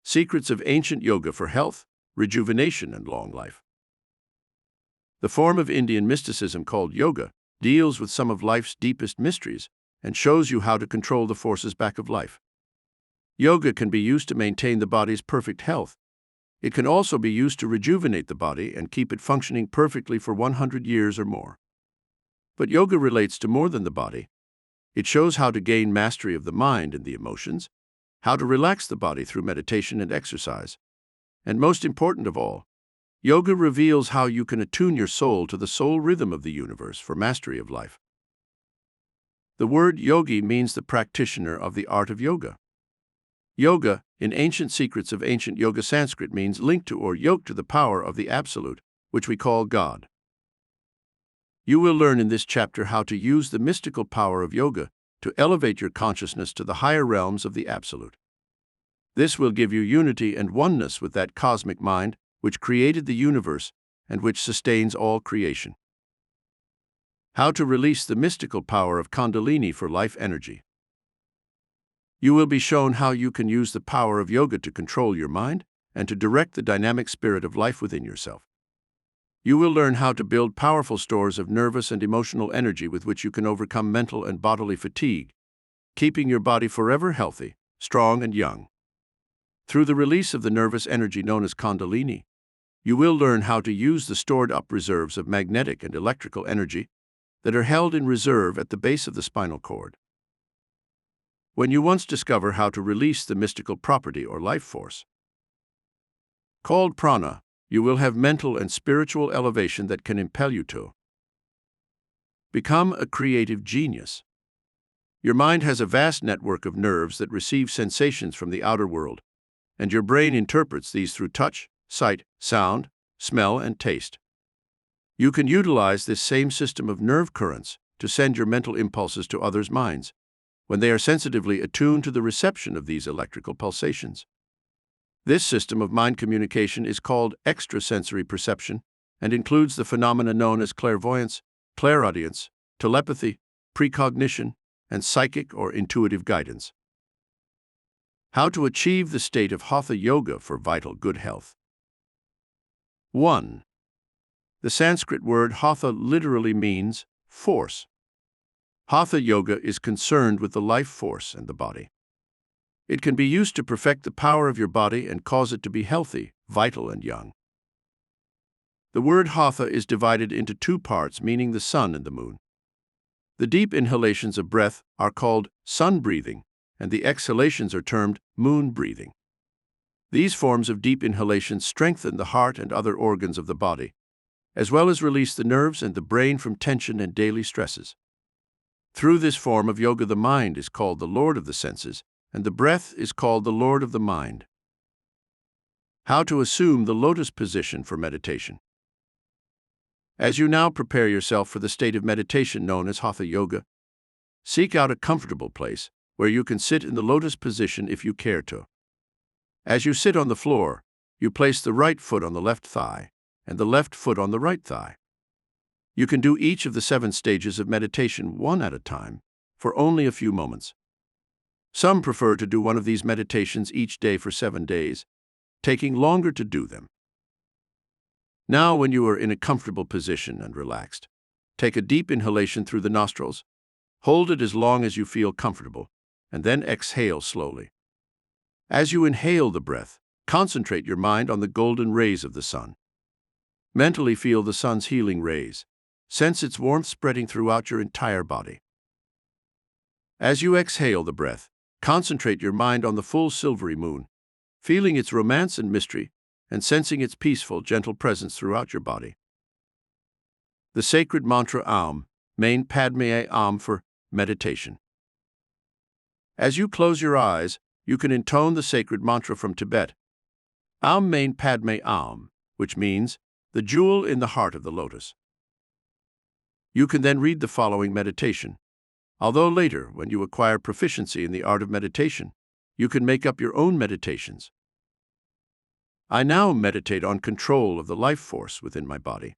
Secrets of Ancient Yoga for Health, Rejuvenation, and Long Life. The form of Indian mysticism called yoga deals with some of life's deepest mysteries and shows you how to control the forces back of life. Yoga can be used to maintain the body's perfect health. It can also be used to rejuvenate the body and keep it functioning perfectly for 100 years or more. But yoga relates to more than the body. It shows how to gain mastery of the mind and the emotions, how to relax the body through meditation and exercise. And most important of all, yoga reveals how you can attune your soul to the soul rhythm of the universe for mastery of life. The word yogi means the practitioner of the art of yoga. Yoga, in Ancient Secrets of Ancient Yoga Sanskrit, means linked to or yoked to the power of the Absolute, which we call God. You will learn in this chapter how to use the mystical power of yoga to elevate your consciousness to the higher realms of the Absolute. This will give you unity and oneness with that cosmic mind which created the universe and which sustains all creation. How to release the mystical power of Kundalini for life energy. You will be shown how you can use the power of yoga to control your mind and to direct the dynamic spirit of life within yourself. You will learn how to build powerful stores of nervous and emotional energy with which you can overcome mental and bodily fatigue, keeping your body forever healthy, strong, and young. Through the release of the nervous energy known as Kundalini, you will learn how to use the stored-up reserves of magnetic and electrical energy that are held in reserve at the base of the spinal cord. When you once discover how to release the mystical property or life force, called prana, you will have mental and spiritual elevation that can impel you to become a creative genius. Your mind has a vast network of nerves that receive sensations from the outer world, and your brain interprets these through touch, sight, sound, smell, and taste. You can utilize this same system of nerve currents to send your mental impulses to others' minds when they are sensitively attuned to the reception of these electrical pulsations. This system of mind communication is called extrasensory perception and includes the phenomena known as clairvoyance, clairaudience, telepathy, precognition, and psychic or intuitive guidance. How to achieve the state of Hatha Yoga for vital good health. 1. The Sanskrit word Hatha literally means force. Hatha Yoga is concerned with the life force and the body. It can be used to perfect the power of your body and cause it to be healthy, vital, and young. The word Hatha is divided into two parts, meaning the sun and the moon. The deep inhalations of breath are called sun breathing, and the exhalations are termed moon breathing. These forms of deep inhalation strengthen the heart and other organs of the body, as well as release the nerves and the brain from tension and daily stresses. Through this form of yoga, the mind is called the Lord of the senses, and the breath is called the Lord of the mind. How to assume the lotus position for meditation. As you now prepare yourself for the state of meditation known as Hatha Yoga, seek out a comfortable place where you can sit in the lotus position if you care to. As you sit on the floor, you place the right foot on the left thigh and the left foot on the right thigh. You can do each of the 7 stages of meditation one at a time for only a few moments. Some prefer to do one of these meditations each day for 7 days, taking longer to do them. Now, when you are in a comfortable position and relaxed, take a deep inhalation through the nostrils, hold it as long as you feel comfortable, and then exhale slowly. As you inhale the breath, concentrate your mind on the golden rays of the sun. Mentally feel the sun's healing rays. Sense its warmth spreading throughout your entire body. As you exhale the breath, concentrate your mind on the full silvery moon, feeling its romance and mystery, and sensing its peaceful, gentle presence throughout your body. The sacred mantra Aum, Main Padme Aum for meditation. As you close your eyes, you can intone the sacred mantra from Tibet, Aum Main Padme Aum, which means the jewel in the heart of the lotus. You can then read the following meditation. Although later, when you acquire proficiency in the art of meditation, you can make up your own meditations. I now meditate on control of the life force within my body.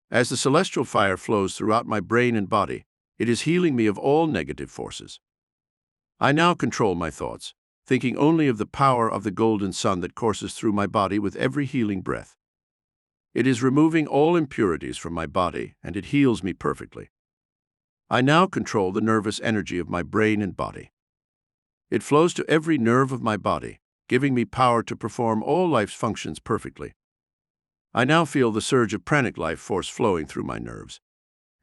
As the celestial fire flows throughout my brain and body, it is healing me of all negative forces. I now control my thoughts, thinking only of the power of the golden sun that courses through my body with every healing breath. It is removing all impurities from my body, and it heals me perfectly. I now control the nervous energy of my brain and body. It flows to every nerve of my body, giving me power to perform all life's functions perfectly. I now feel the surge of pranic life force flowing through my nerves,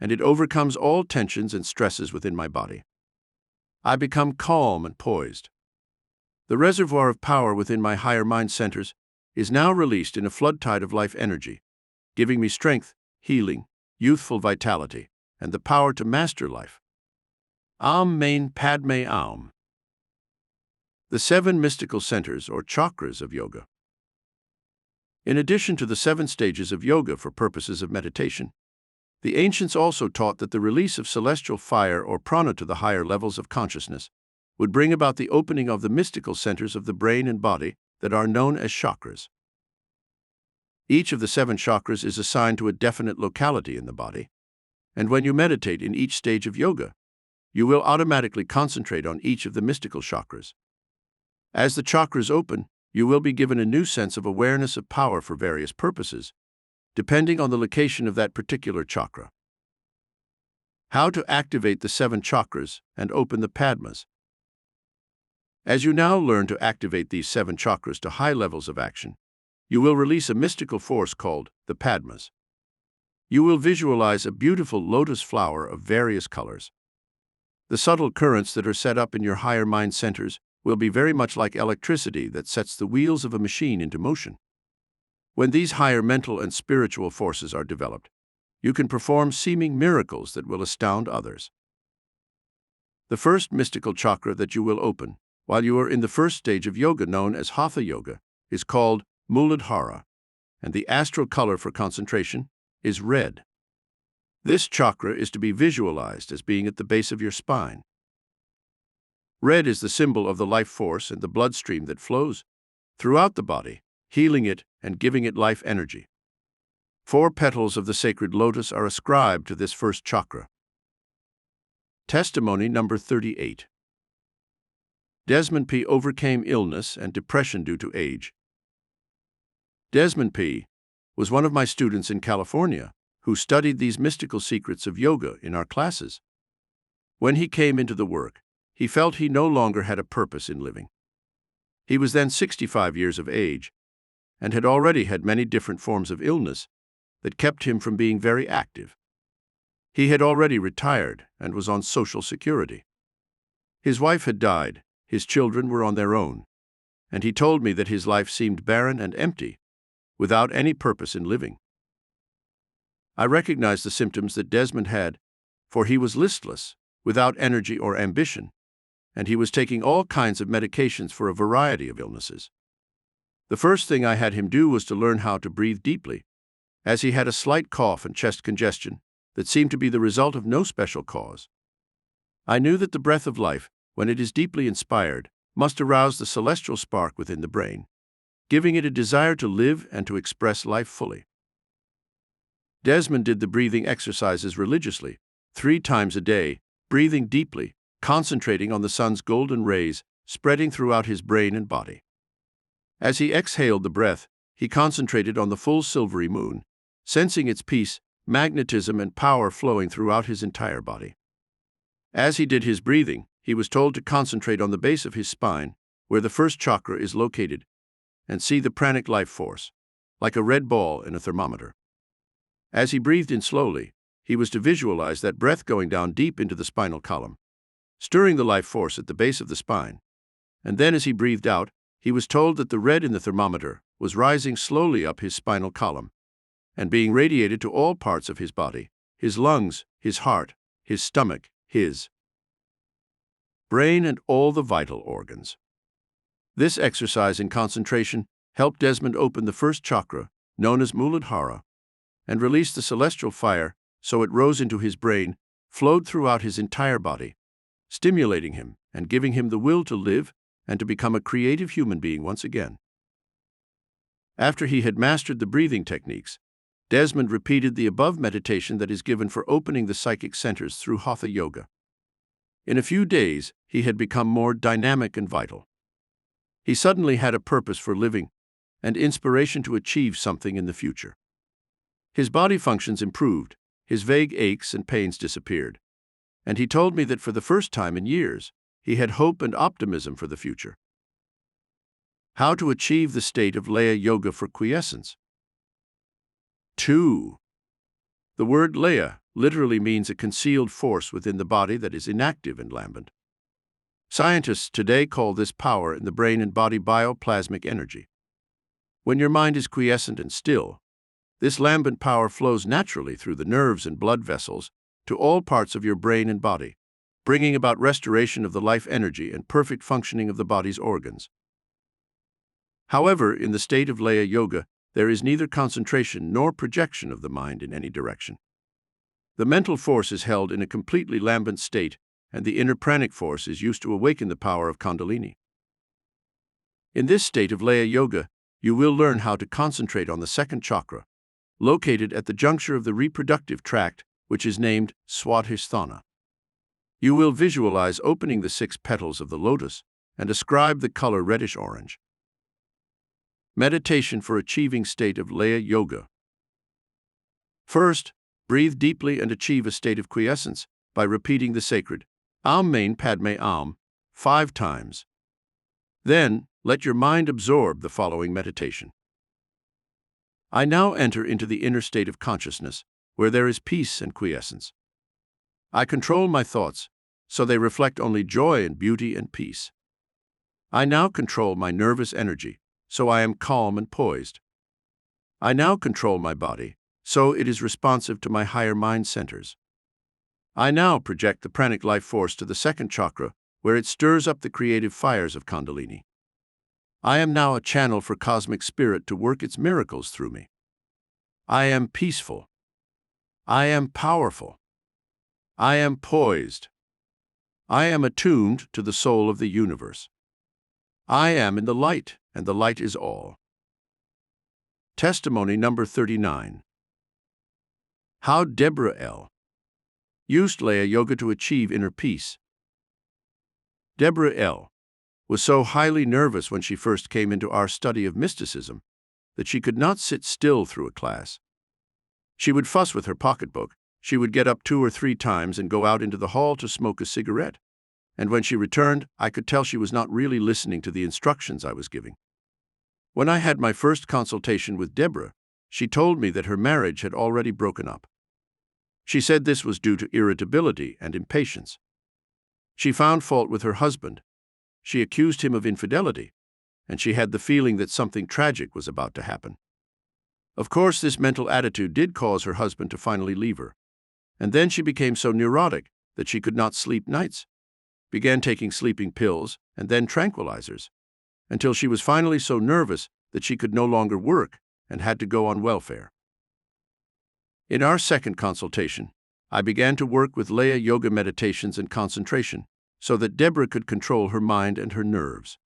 and it overcomes all tensions and stresses within my body. I become calm and poised. The reservoir of power within my higher mind centers is now released in a flood tide of life energy, giving me strength, healing, youthful vitality, and the power to master life. Aum Main Padme Aum. The 7 mystical centers or chakras of yoga. In addition to the 7 stages of yoga for purposes of meditation, the ancients also taught that the release of celestial fire or prana to the higher levels of consciousness would bring about the opening of the mystical centers of the brain and body that are known as chakras. Each of the 7 chakras is assigned to a definite locality in the body, and when you meditate in each stage of yoga, you will automatically concentrate on each of the mystical chakras. As the chakras open, you will be given a new sense of awareness of power for various purposes, depending on the location of that particular chakra. How to activate the 7 chakras and open the padmas. As you now learn to activate these 7 chakras to high levels of action, you will release a mystical force called the padmas. You will visualize a beautiful lotus flower of various colors. The subtle currents that are set up in your higher mind centers will be very much like electricity that sets the wheels of a machine into motion. When these higher mental and spiritual forces are developed, you can perform seeming miracles that will astound others. The first mystical chakra that you will open, while you are in the first stage of yoga known as Hatha Yoga, is called Muladhara, and the astral color for concentration is red. This chakra is to be visualized as being at the base of your spine. Red is the symbol of the life force and the bloodstream that flows throughout the body, healing it and giving it life energy. 4 petals of the sacred lotus are ascribed to this first chakra. Testimony number 38. Desmond P. overcame illness and depression due to age. Desmond P. was one of my students in California who studied these mystical secrets of yoga in our classes. When he came into the work, he felt he no longer had a purpose in living. He was then 65 years of age and had already had many different forms of illness that kept him from being very active. He had already retired and was on Social Security. His wife had died, his children were on their own, and he told me that his life seemed barren and empty, without any purpose in living. I recognized the symptoms that Desmond had, for he was listless, without energy or ambition, and he was taking all kinds of medications for a variety of illnesses. The first thing I had him do was to learn how to breathe deeply, as he had a slight cough and chest congestion that seemed to be the result of no special cause. I knew that the breath of life, when it is deeply inspired, must arouse the celestial spark within the brain, giving it a desire to live and to express life fully. Desmond did the breathing exercises religiously, 3 times a day, breathing deeply, concentrating on the sun's golden rays spreading throughout his brain and body. As he exhaled the breath, he concentrated on the full silvery moon, sensing its peace, magnetism, and power flowing throughout his entire body. As he did his breathing, he was told to concentrate on the base of his spine, where the first chakra is located, and see the pranic life force, like a red ball in a thermometer. As he breathed in slowly, he was to visualize that breath going down deep into the spinal column, stirring the life force at the base of the spine. And then as he breathed out, he was told that the red in the thermometer was rising slowly up his spinal column and being radiated to all parts of his body, his lungs, his heart, his stomach, his brain, and all the vital organs. This exercise in concentration helped Desmond open the first chakra, known as Muladhara, and release the celestial fire so it rose into his brain, flowed throughout his entire body, stimulating him and giving him the will to live and to become a creative human being once again. After he had mastered the breathing techniques, Desmond repeated the above meditation that is given for opening the psychic centers through Hatha Yoga. In a few days, he had become more dynamic and vital. He suddenly had a purpose for living and inspiration to achieve something in the future. His body functions improved, his vague aches and pains disappeared, and he told me that for the first time in years, he had hope and optimism for the future. How to achieve the state of Laya Yoga for quiescence. 2. The word Laya literally means a concealed force within the body that is inactive and lambent. Scientists today call this power in the brain and body bioplasmic energy. When your mind is quiescent and still, this lambent power flows naturally through the nerves and blood vessels to all parts of your brain and body, bringing about restoration of the life energy and perfect functioning of the body's organs. However, in the state of Laya Yoga, there is neither concentration nor projection of the mind in any direction. The mental force is held in a completely lambent state, and the inner pranic force is used to awaken the power of Kundalini. In this state of Laya Yoga, you will learn how to concentrate on the second chakra, located at the juncture of the reproductive tract, which is named Swadhisthana. You will visualize opening the 6 petals of the lotus and ascribe the color reddish-orange. Meditation for achieving state of Laya Yoga. First, breathe deeply and achieve a state of quiescence by repeating the sacred Om Mani Padme Om 5 times. Then, let your mind absorb the following meditation. I now enter into the inner state of consciousness, where there is peace and quiescence. I control my thoughts, so they reflect only joy and beauty and peace. I now control my nervous energy, so I am calm and poised. I now control my body, so it is responsive to my higher mind centers. I now project the pranic life force to the second chakra, where it stirs up the creative fires of Kundalini. I am now a channel for cosmic spirit to work its miracles through me. I am peaceful. I am powerful. I am poised. I am attuned to the soul of the universe. I am in the light, and the light is all. Testimony number 39. How Deborah L. used Laya Yoga to achieve inner peace. Deborah L. was so highly nervous when she first came into our study of mysticism that she could not sit still through a class. She would fuss with her pocketbook, she would get up 2 or 3 times and go out into the hall to smoke a cigarette, and when she returned, I could tell she was not really listening to the instructions I was giving. When I had my first consultation with Deborah, she told me that her marriage had already broken up. She said this was due to irritability and impatience. She found fault with her husband. She accused him of infidelity, and she had the feeling that something tragic was about to happen. Of course, this mental attitude did cause her husband to finally leave her, and then she became so neurotic that she could not sleep nights, began taking sleeping pills and then tranquilizers, until she was finally so nervous that she could no longer work and had to go on welfare. In our second consultation, I began to work with Laya Yoga meditations and concentration so that Deborah could control her mind and her nerves.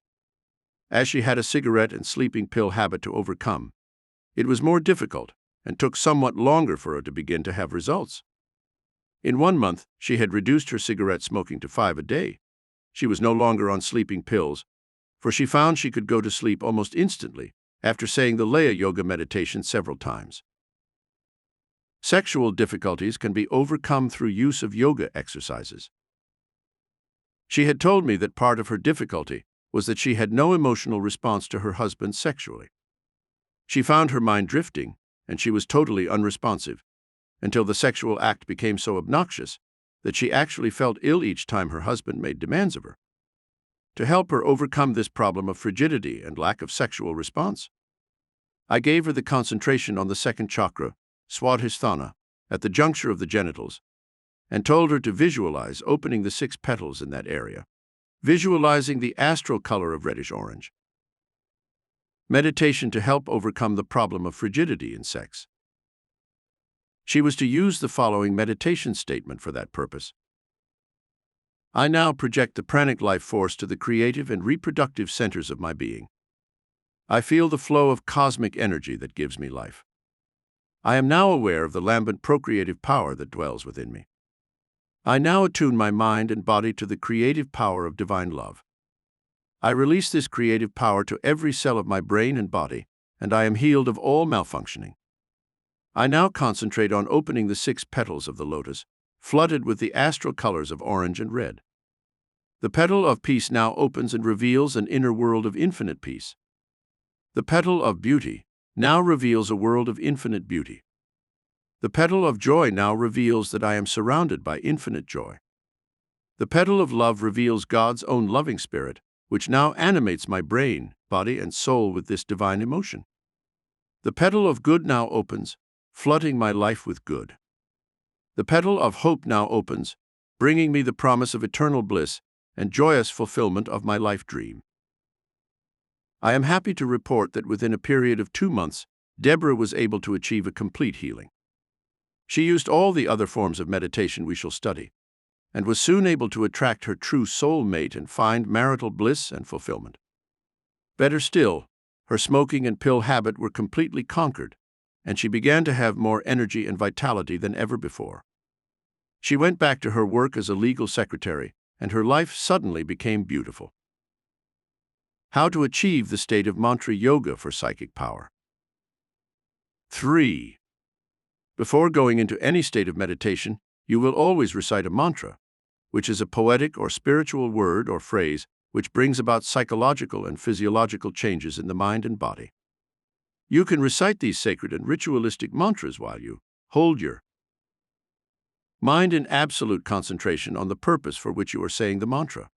As she had a cigarette and sleeping pill habit to overcome, it was more difficult and took somewhat longer for her to begin to have results. In 1 month, she had reduced her cigarette smoking to 5 a day. She was no longer on sleeping pills, for she found she could go to sleep almost instantly after saying the Laya Yoga meditation several times. Sexual difficulties can be overcome through use of yoga exercises. She had told me that part of her difficulty was that she had no emotional response to her husband sexually. She found her mind drifting, and she was totally unresponsive, until the sexual act became so obnoxious that she actually felt ill each time her husband made demands of her. To help her overcome this problem of frigidity and lack of sexual response, I gave her the concentration on the second chakra, Swadhisthana, at the juncture of the genitals, and told her to visualize opening the 6 petals in that area, visualizing the astral color of reddish-orange. Meditation to help overcome the problem of frigidity in sex. She was to use the following meditation statement for that purpose. I now project the pranic life force to the creative and reproductive centers of my being. I feel the flow of cosmic energy that gives me life. I am now aware of the lambent procreative power that dwells within me. I now attune my mind and body to the creative power of divine love. I release this creative power to every cell of my brain and body, and I am healed of all malfunctioning. I now concentrate on opening the 6 petals of the lotus, flooded with the astral colors of orange and red. The petal of peace now opens and reveals an inner world of infinite peace. The petal of beauty now reveals a world of infinite beauty. The petal of joy now reveals that I am surrounded by infinite joy. The petal of love reveals God's own loving spirit, which now animates my brain, body, and soul with this divine emotion. The petal of good now opens, flooding my life with good. The petal of hope now opens, bringing me the promise of eternal bliss and joyous fulfillment of my life dream. I am happy to report that within a period of 2 months, Deborah was able to achieve a complete healing. She used all the other forms of meditation we shall study, and was soon able to attract her true soul mate and find marital bliss and fulfillment. Better still, her smoking and pill habit were completely conquered, and she began to have more energy and vitality than ever before. She went back to her work as a legal secretary, and her life suddenly became beautiful. How to achieve the state of mantra yoga for psychic power. 3. Before going into any state of meditation, you will always recite a mantra, which is a poetic or spiritual word or phrase which brings about psychological and physiological changes in the mind and body. You can recite these sacred and ritualistic mantras while you hold your mind in absolute concentration on the purpose for which you are saying the mantra.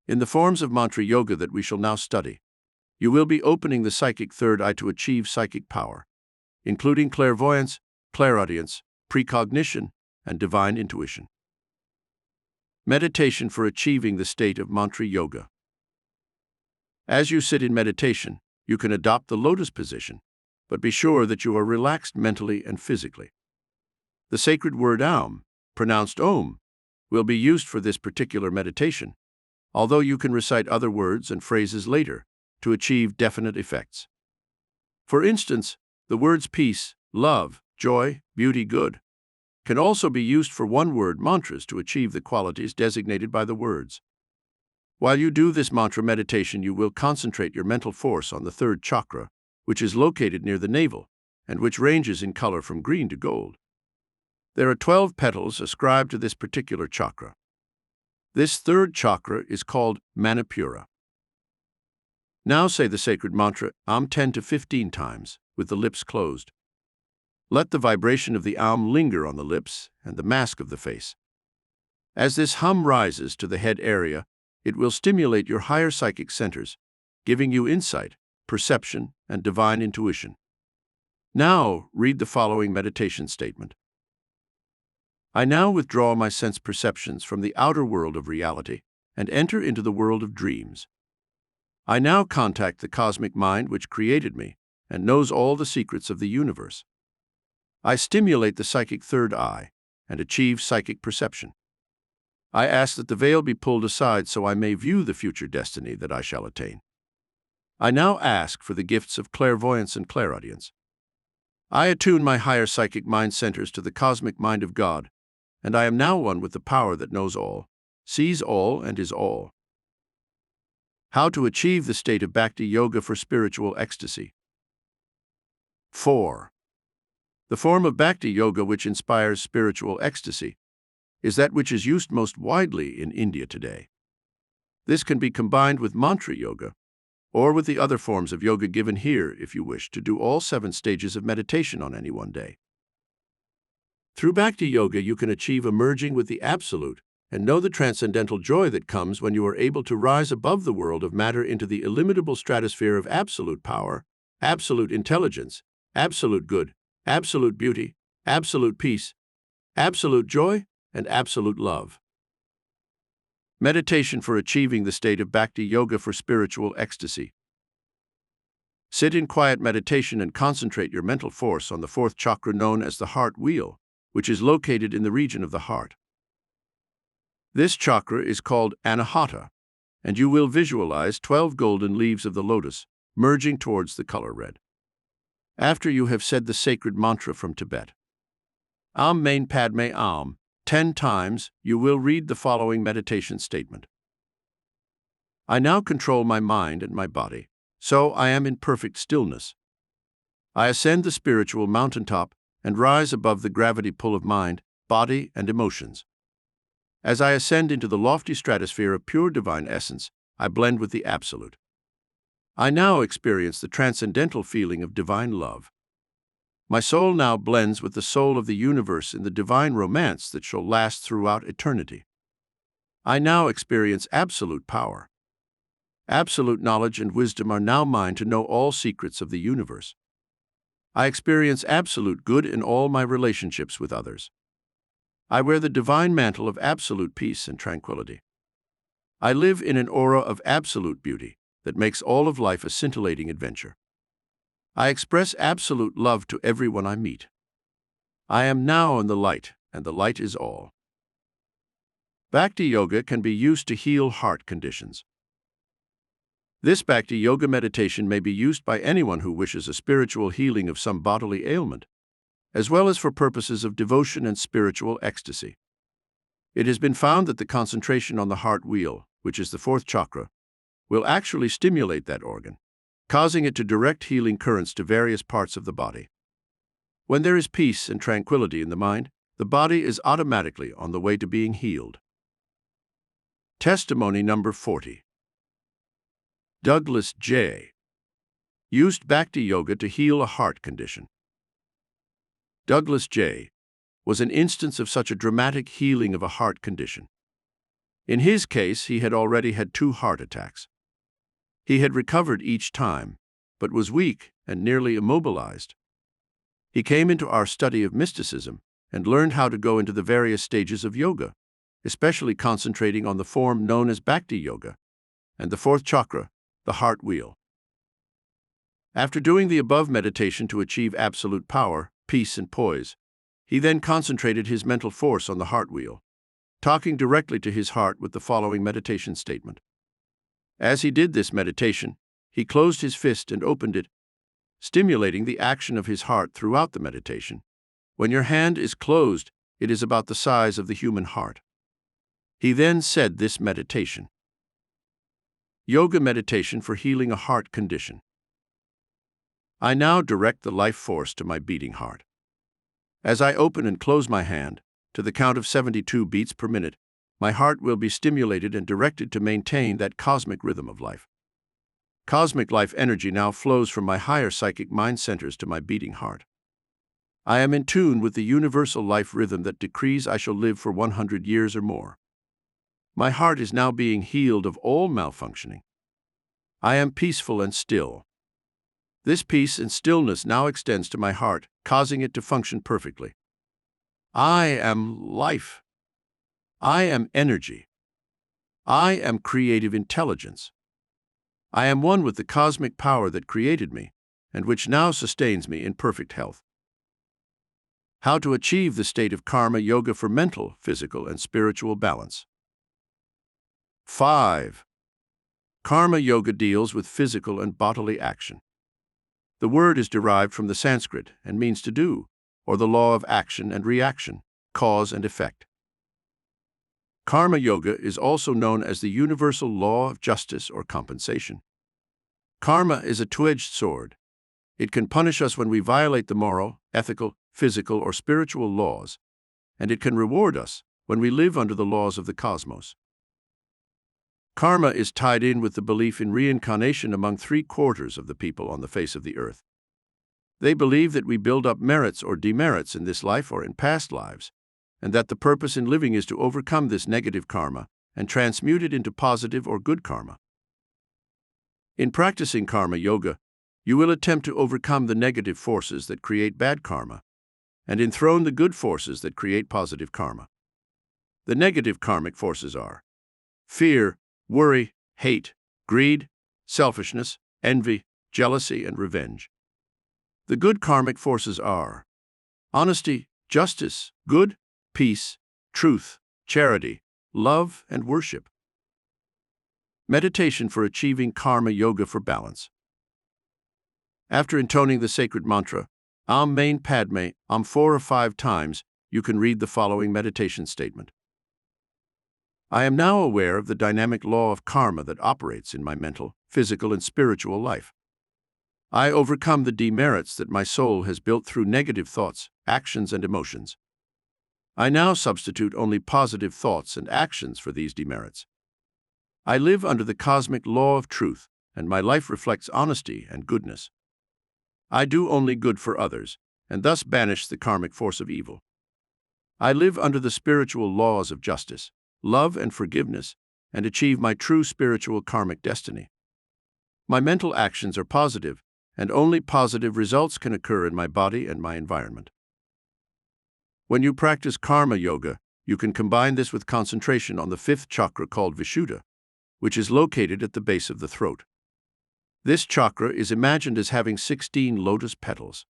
In the forms of mantra yoga that we shall now study, you will be opening the psychic third eye to achieve psychic power, including clairvoyance, clairaudience, precognition, and divine intuition. Meditation for achieving the state of mantra yoga. As you sit in meditation, you can adopt the lotus position, but be sure that you are relaxed mentally and physically. The sacred word Aum, pronounced Om, will be used for this particular meditation, although you can recite other words and phrases later to achieve definite effects. For instance, the words peace, love, joy, beauty, good can also be used for one-word mantras to achieve the qualities designated by the words. While you do this mantra meditation, you will concentrate your mental force on the third chakra, which is located near the navel and which ranges in color from green to gold. There are 12 petals ascribed to this particular chakra. This third chakra is called Manipura. Now say the sacred mantra Aum 10 to 15 times with the lips closed. Let the vibration of the Aum linger on the lips and the mask of the face. As this hum rises to the head area, it will stimulate your higher psychic centers, giving you insight, perception, and divine intuition. Now, read the following meditation statement. I now withdraw my sense perceptions from the outer world of reality and enter into the world of dreams. I now contact the cosmic mind which created me and knows all the secrets of the universe. I stimulate the psychic third eye and achieve psychic perception. I ask that the veil be pulled aside so I may view the future destiny that I shall attain. I now ask for the gifts of clairvoyance and clairaudience. I attune my higher psychic mind centers to the cosmic mind of God, and I am now one with the power that knows all, sees all, and is all. How to achieve the state of Bhakti Yoga for spiritual ecstasy. 4. The form of Bhakti Yoga which inspires spiritual ecstasy is that which is used most widely in India today. This can be combined with mantra yoga, or with the other forms of yoga given here if you wish to do all 7 stages of meditation on any one day. Through Bhakti Yoga, you can achieve a merging with the Absolute and know the transcendental joy that comes when you are able to rise above the world of matter into the illimitable stratosphere of absolute power, absolute intelligence, absolute good, absolute beauty, absolute peace, absolute joy, and absolute love. Meditation for achieving the state of Bhakti Yoga for spiritual ecstasy. Sit in quiet meditation and concentrate your mental force on the 4th chakra known as the heart wheel, which is located in the region of the heart. This chakra is called Anahata, and you will visualize 12 golden leaves of the lotus merging towards the color red. After you have said the sacred mantra from Tibet, Aum Mane Padme Aum, 10 times, you will read the following meditation statement. I now control my mind and my body, so I am in perfect stillness. I ascend the spiritual mountaintop and rise above the gravity pull of mind, body, and emotions. As I ascend into the lofty stratosphere of pure divine essence, I blend with the Absolute. I now experience the transcendental feeling of divine love. My soul now blends with the soul of the universe in the divine romance that shall last throughout eternity. I now experience absolute power. Absolute knowledge and wisdom are now mine to know all secrets of the universe. I experience absolute good in all my relationships with others. I wear the divine mantle of absolute peace and tranquility. I live in an aura of absolute beauty that makes all of life a scintillating adventure. I express absolute love to everyone I meet. I am now in the light, and the light is all. Bhakti Yoga can be used to heal heart conditions. This Bhakti Yoga meditation may be used by anyone who wishes a spiritual healing of some bodily ailment, as well as for purposes of devotion and spiritual ecstasy. It has been found that the concentration on the heart wheel, which is the fourth chakra, will actually stimulate that organ, causing it to direct healing currents to various parts of the body. When there is peace and tranquility in the mind, the body is automatically on the way to being healed. Testimony number 40. Douglas J. used Bhakti Yoga to heal a heart condition. Douglas J. was an instance of such a dramatic healing of a heart condition. In his case, he had already had 2 heart attacks. He had recovered each time, but was weak and nearly immobilized. He came into our study of mysticism and learned how to go into the various stages of yoga, especially concentrating on the form known as Bhakti Yoga and the fourth chakra, the heart wheel. After doing the above meditation to achieve absolute power, peace, and poise, he then concentrated his mental force on the heart wheel, talking directly to his heart with the following meditation statement. As he did this meditation, he closed his fist and opened it, stimulating the action of his heart throughout the meditation. When your hand is closed, it is about the size of the human heart. He then said this meditation. Yoga meditation for healing a heart condition. I now direct the life force to my beating heart. As I open and close my hand, to the count of 72 beats per minute, my heart will be stimulated and directed to maintain that cosmic rhythm of life. Cosmic life energy now flows from my higher psychic mind centers to my beating heart. I am in tune with the universal life rhythm that decrees I shall live for 100 years or more. My heart is now being healed of all malfunctioning. I am peaceful and still. This peace and stillness now extends to my heart, causing it to function perfectly. I am life. I am energy. I am creative intelligence. I am one with the cosmic power that created me, and which now sustains me in perfect health. How to achieve the state of karma yoga for mental, physical, and spiritual balance. 5. Karma yoga deals with physical and bodily action. The word is derived from the Sanskrit and means to do, or the law of action and reaction, cause and effect. Karma yoga is also known as the universal law of justice or compensation. Karma is a two-edged sword. It can punish us when we violate the moral, ethical, physical, or spiritual laws, and it can reward us when we live under the laws of the cosmos. Karma is tied in with the belief in reincarnation among 3/4 of the people on the face of the earth. They believe that we build up merits or demerits in this life or in past lives, and that the purpose in living is to overcome this negative karma and transmute it into positive or good karma. In practicing karma yoga, you will attempt to overcome the negative forces that create bad karma and enthrone the good forces that create positive karma. The negative karmic forces are fear, worry, hate, greed, selfishness, envy, jealousy, and revenge. The good karmic forces are honesty, justice, good, peace, truth, charity, love, and worship. Meditation for achieving karma yoga for balance. After intoning the sacred mantra, Om Mani Padme Hum 4 or 5 times, you can read the following meditation statement. I am now aware of the dynamic law of karma that operates in my mental, physical, and spiritual life. I overcome the demerits that my soul has built through negative thoughts, actions, and emotions. I now substitute only positive thoughts and actions for these demerits. I live under the cosmic law of truth, and my life reflects honesty and goodness. I do only good for others, and thus banish the karmic force of evil. I live under the spiritual laws of justice, love, and forgiveness, and achieve my true spiritual karmic destiny. My mental actions are positive, and only positive results can occur in my body and my environment. When you practice karma yoga, you can combine this with concentration on the fifth chakra called Vishuddha, which is located at the base of the throat. This chakra is imagined as having 16 lotus petals.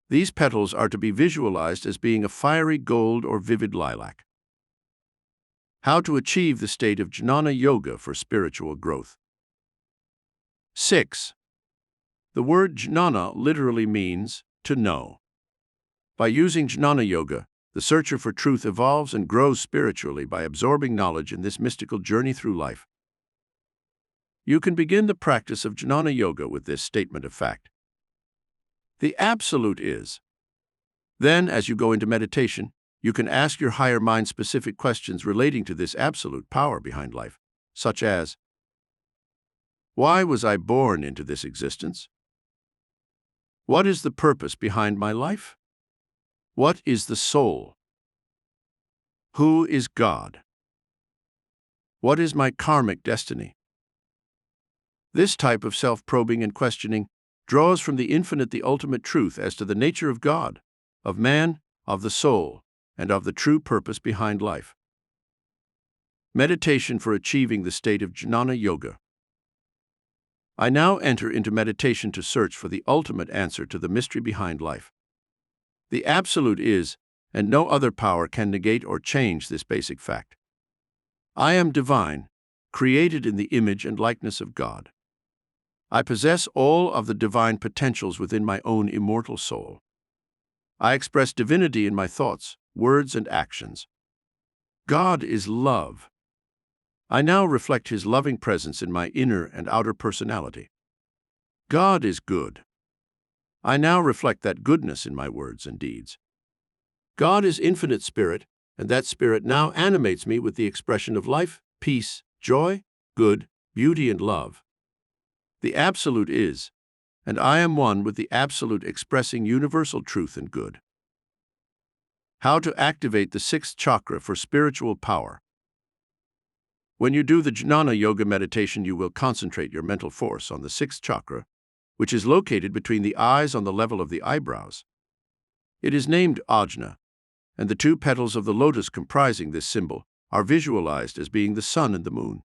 These petals are to be visualized as being a fiery gold or vivid lilac. How to achieve the state of jnana yoga for spiritual growth. 6. The word jnana literally means to know. By using jnana yoga, the searcher for truth evolves and grows spiritually by absorbing knowledge in this mystical journey through life. You can begin the practice of jnana yoga with this statement of fact. The Absolute is. Then, as you go into meditation, you can ask your higher mind specific questions relating to this absolute power behind life, such as, why was I born into this existence? What is the purpose behind my life? What is the soul? Who is God? What is my karmic destiny? This type of self-probing and questioning draws from the infinite the ultimate truth as to the nature of God, of man, of the soul, and of the true purpose behind life. Meditation for achieving the state of jnana yoga. I now enter into meditation to search for the ultimate answer to the mystery behind life. The Absolute is, and no other power can negate or change this basic fact. I am divine, created in the image and likeness of God. I possess all of the divine potentials within my own immortal soul. I express divinity in my thoughts, words, and actions. God is love. I now reflect His loving presence in my inner and outer personality. God is good. I now reflect that goodness in my words and deeds. God is infinite spirit, and that spirit now animates me with the expression of life, peace, joy, good, beauty, and love. The Absolute is, and I am one with the Absolute expressing universal truth and good. How to activate the sixth chakra for spiritual power. When you do the jnana yoga meditation, you will concentrate your mental force on the sixth chakra, which is located between the eyes on the level of the eyebrows. It is named ajna, and the two petals of the lotus comprising this symbol are visualized as being the sun and the moon.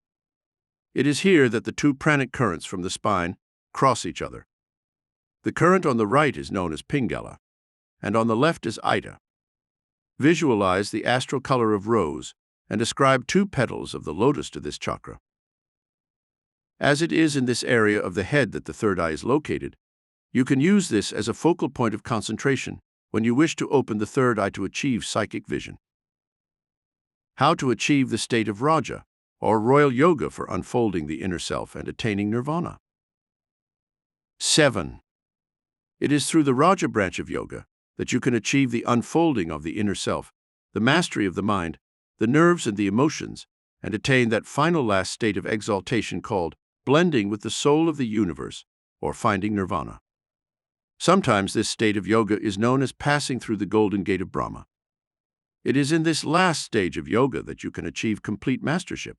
It is here that the two pranic currents from the spine cross each other. The current on the right is known as Pingala, and on the left is Ida. Visualize the astral color of rose and ascribe two petals of the lotus to this chakra. As it is in this area of the head that the third eye is located, you can use this as a focal point of concentration when you wish to open the third eye to achieve psychic vision. How to achieve the state of Raja, or royal yoga for unfolding the inner self and attaining nirvana. 7. It is through the Raja branch of yoga that you can achieve the unfolding of the inner self, the mastery of the mind, the nerves, and the emotions, and attain that final last state of exaltation called blending with the soul of the universe, or finding nirvana. Sometimes this state of yoga is known as passing through the golden gate of Brahma. It is in this last stage of yoga that you can achieve complete mastership.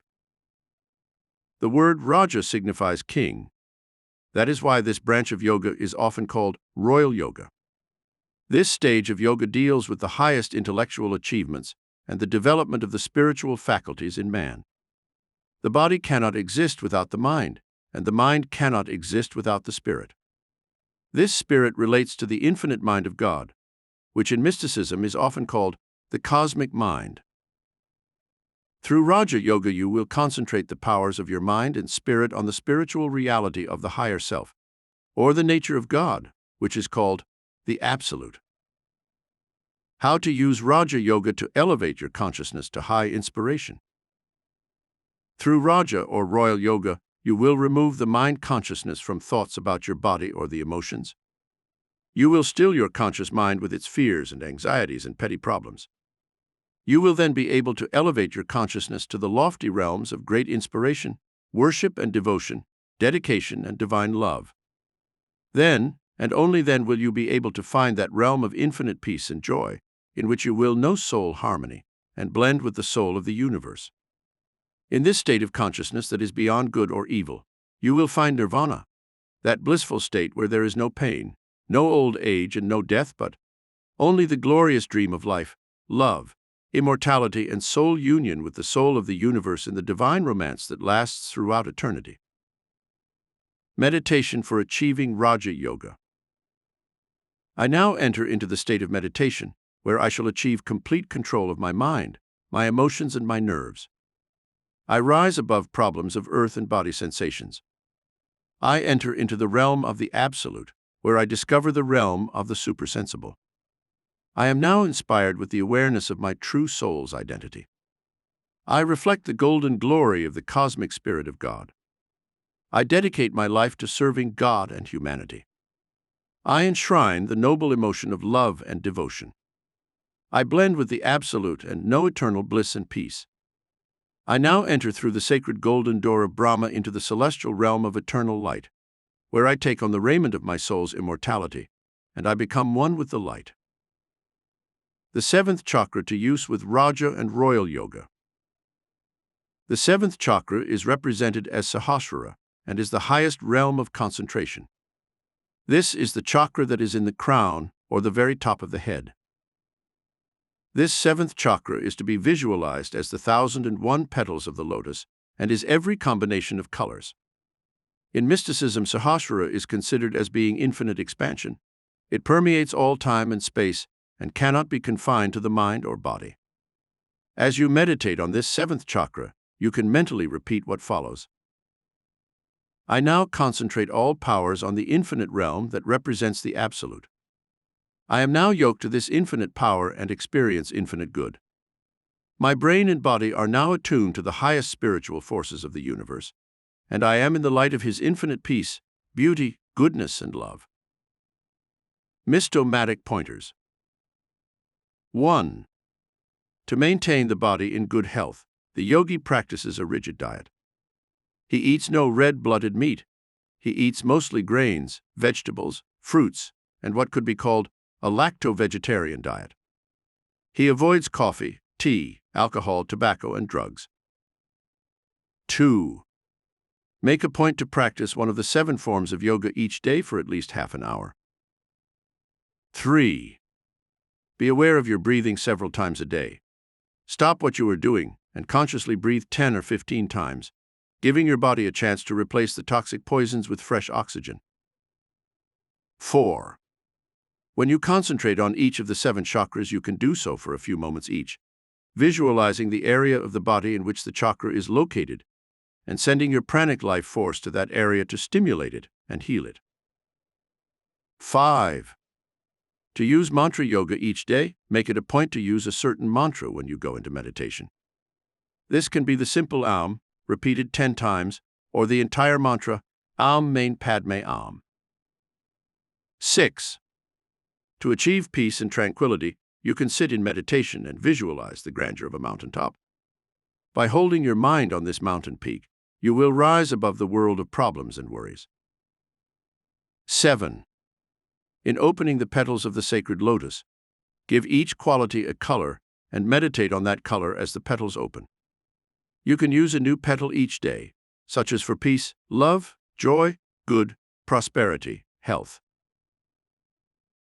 The word Raja signifies king. That is why this branch of yoga is often called royal yoga. This stage of yoga deals with the highest intellectual achievements and the development of the spiritual faculties in man. The body cannot exist without the mind, and the mind cannot exist without the spirit. This spirit relates to the infinite mind of God, which in mysticism is often called the cosmic mind. Through Raja Yoga, you will concentrate the powers of your mind and spirit on the spiritual reality of the higher self, or the nature of God, which is called the Absolute. How to use Raja Yoga to elevate your consciousness to high inspiration. Through Raja or Royal Yoga, you will remove the mind consciousness from thoughts about your body or the emotions. You will still your conscious mind with its fears and anxieties and petty problems. You will then be able to elevate your consciousness to the lofty realms of great inspiration, worship and devotion, dedication and divine love. Then, and only then, will you be able to find that realm of infinite peace and joy, in which you will know soul harmony and blend with the soul of the universe. In this state of consciousness that is beyond good or evil, you will find nirvana, that blissful state where there is no pain, no old age and no death, but only the glorious dream of life, love, immortality and soul union with the soul of the universe in the divine romance that lasts throughout eternity. Meditation for achieving Raja Yoga. I now enter into the state of meditation, where I shall achieve complete control of my mind, my emotions and my nerves. I rise above problems of earth and body sensations. I enter into the realm of the Absolute, where I discover the realm of the supersensible. I am now inspired with the awareness of my true soul's identity. I reflect the golden glory of the cosmic spirit of God. I dedicate my life to serving God and humanity. I enshrine the noble emotion of love and devotion. I blend with the Absolute and know eternal bliss and peace. I now enter through the sacred golden door of Brahma into the celestial realm of eternal light, where I take on the raiment of my soul's immortality, and I become one with the light. The seventh chakra to use with Raja and Royal Yoga. The seventh chakra is represented as Sahasrara and is the highest realm of concentration. This is the chakra that is in the crown or the very top of the head. This seventh chakra is to be visualized as the 1,001 petals of the lotus and is every combination of colors. In mysticism, Sahasrara is considered as being infinite expansion. It permeates all time and space and cannot be confined to the mind or body. As you meditate on this seventh chakra, you can mentally repeat what follows. I now concentrate all powers on the infinite realm that represents the Absolute. I am now yoked to this infinite power and experience infinite good. My brain and body are now attuned to the highest spiritual forces of the universe, and I am in the light of His infinite peace, beauty, goodness, and love. Mystomatic pointers. 1. To maintain the body in good health, the yogi practices a rigid diet. He eats no red-blooded meat. He eats mostly grains, vegetables, fruits, and what could be called a lacto-vegetarian diet. He avoids coffee, tea, alcohol, tobacco, and drugs. 2. Make a point to practice one of the 7 forms of yoga each day for at least half an hour. 3. Be aware of your breathing several times a day. Stop what you are doing and consciously breathe 10 or 15 times, giving your body a chance to replace the toxic poisons with fresh oxygen. 4. When you concentrate on each of the 7 chakras, you can do so for a few moments each, visualizing the area of the body in which the chakra is located and sending your pranic life force to that area to stimulate it and heal it. 5. To use mantra yoga each day, make it a point to use a certain mantra when you go into meditation. This can be the simple Aum, repeated 10 times, or the entire mantra, Aum Mane Padme Aum. 6. To achieve peace and tranquility, you can sit in meditation and visualize the grandeur of a mountaintop. By holding your mind on this mountain peak, you will rise above the world of problems and worries. 7. In opening the petals of the sacred lotus, give each quality a color and meditate on that color as the petals open. You can use a new petal each day, such as for peace, love, joy, good, prosperity, health.